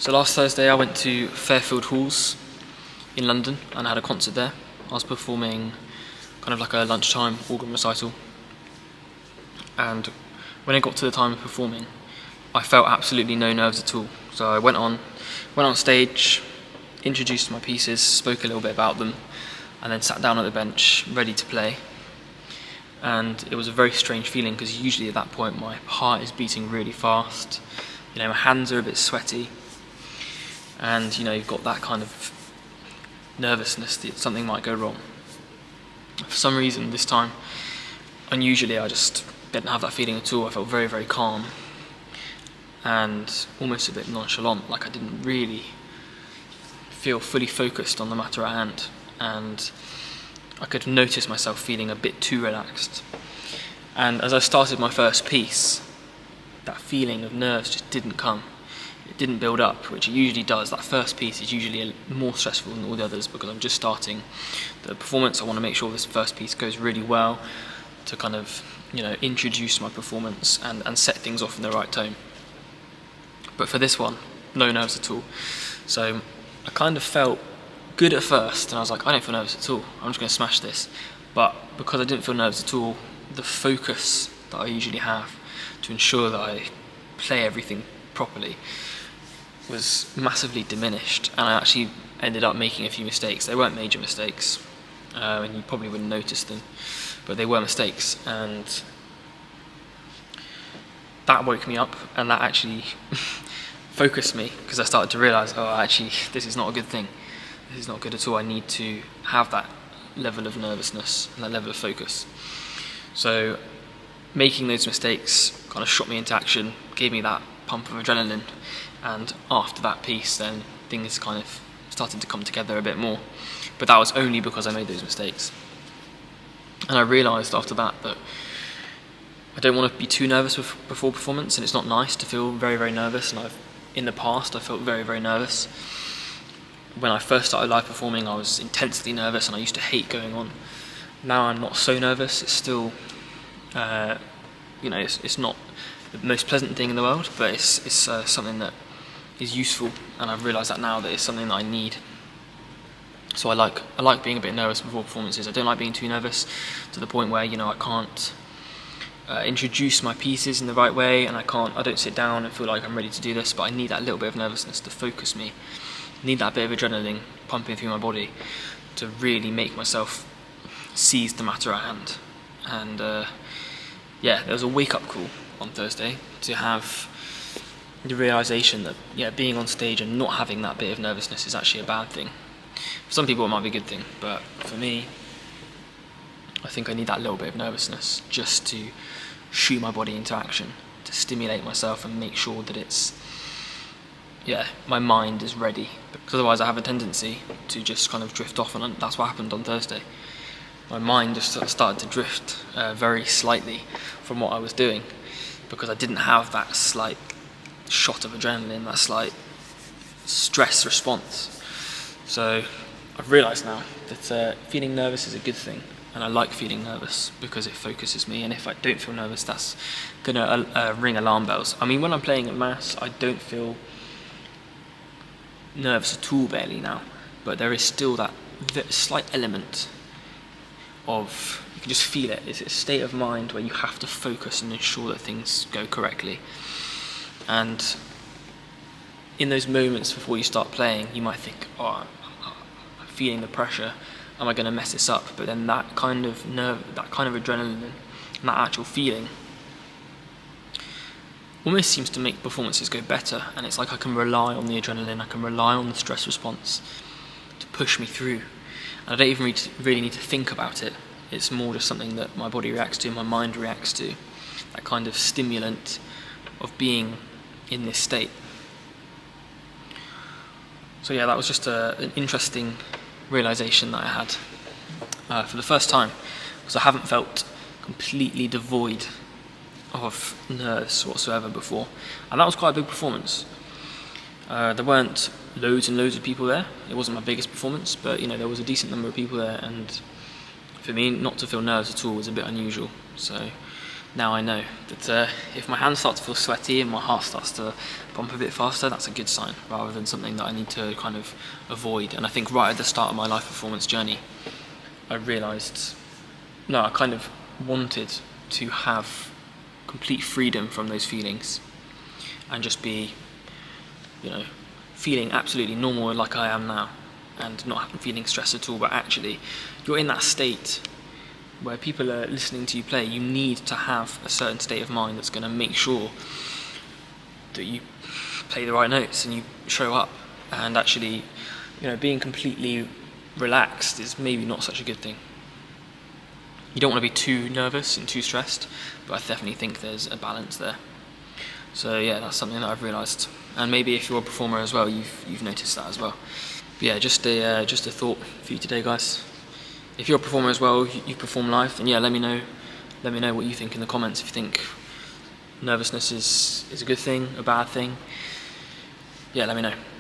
So last Thursday I went to Fairfield Halls in London and I had a concert there. I was performing kind of like a lunchtime organ recital, and when it got to the time of performing I felt absolutely no nerves at all. So I went on stage, introduced my pieces, spoke a little bit about them, and then sat down at the bench ready to play. And it was a very strange feeling because usually at that point my heart is beating really fast, my hands are a bit sweaty, and you've got that kind of nervousness that something might go wrong. For some reason this time, unusually, I just didn't have that feeling at all. I felt very, very calm and almost a bit nonchalant, like I didn't really feel fully focused on the matter at hand, and I could notice myself feeling a bit too relaxed. And as I started my first piece, that feeling of nerves just didn't come. It didn't build up, which it usually does. That first piece is usually more stressful than all the others because I'm just starting the performance. I want to make sure this first piece goes really well to kind of, introduce my performance and set things off in the right tone. But for this one, no nerves at all. So I kind of felt good at first, and I was like, I don't feel nervous at all. I'm just going to smash this. But because I didn't feel nervous at all, the focus that I usually have to ensure that I play everything properly was massively diminished, and I actually ended up making a few mistakes. They weren't major mistakes, and you probably wouldn't notice them, but they were mistakes, and that woke me up, and that actually focused me, because I started to realise, actually, this is not a good thing. This is not good at all. I need to have that level of nervousness and that level of focus. So making those mistakes kind of shot me into action, gave me that pump of adrenaline, and after that piece then things kind of started to come together a bit more. But that was only because I made those mistakes. And I realised after that I don't want to be too nervous before performance, and it's not nice to feel very, very nervous, and in the past I felt very, very nervous. When I first started live performing I was intensely nervous and I used to hate going on. Now I'm not so nervous. It's still it's not the most pleasant thing in the world, but it's something that is useful, and I've realised that now, that it's something that I need. So I like being a bit nervous before performances. I don't like being too nervous to the point where I can't introduce my pieces in the right way, and I don't sit down and feel like I'm ready to do this, but I need that little bit of nervousness to focus me. I need that bit of adrenaline pumping through my body to really make myself seize the matter at hand. And there was a wake-up call on Thursday to have the realisation that being on stage and not having that bit of nervousness is actually a bad thing. For some people it might be a good thing, but for me, I think I need that little bit of nervousness just to shoot my body into action, to stimulate myself and make sure that my mind is ready. Because otherwise I have a tendency to just kind of drift off, and that's what happened on Thursday. My mind just started to drift very slightly from what I was doing, because I didn't have that slight shot of adrenaline, that slight stress response. So I've realised now that feeling nervous is a good thing, and I like feeling nervous because it focuses me, and if I don't feel nervous, that's going to ring alarm bells. I mean, when I'm playing at Mass, I don't feel nervous at all, barely now, but there is still that slight element of, you can just feel it. It's a state of mind where you have to focus and ensure that things go correctly. And in those moments before you start playing, you might think, I'm feeling the pressure, am I going to mess this up? But then that kind of that kind of adrenaline and that actual feeling almost seems to make performances go better, and it's like I can rely on the adrenaline, I can rely on the stress response to push me through. And I don't even really need to think about it. It's more just something that my body reacts to, my mind reacts to, that kind of stimulant of being in this state. So that was just an interesting realisation that I had for the first time, because I haven't felt completely devoid of nerves whatsoever before, and that was quite a big performance. There weren't loads and loads of people there. It wasn't my biggest performance, but there was a decent number of people there, and for me not to feel nerves at all was a bit unusual. So now I know that if my hands start to feel sweaty and my heart starts to pump a bit faster, that's a good sign, rather than something that I need to kind of avoid. And I think right at the start of my life performance journey, I realised, no, I kind of wanted to have complete freedom from those feelings and just be, feeling absolutely normal like I am now, and not feeling stressed at all. But actually, you're in that state where people are listening to you play. You need to have a certain state of mind that's going to make sure that you play the right notes and you show up. And actually, being completely relaxed is maybe not such a good thing. You don't want to be too nervous and too stressed, but I definitely think there's a balance there. So yeah, that's something that I've realised. And maybe if you're a performer as well, you've noticed that as well. But yeah, just a thought for you today, guys. If you're a performer as well, you perform live, then yeah, let me know what you think in the comments. If you think nervousness is a good thing, a bad thing, yeah, let me know.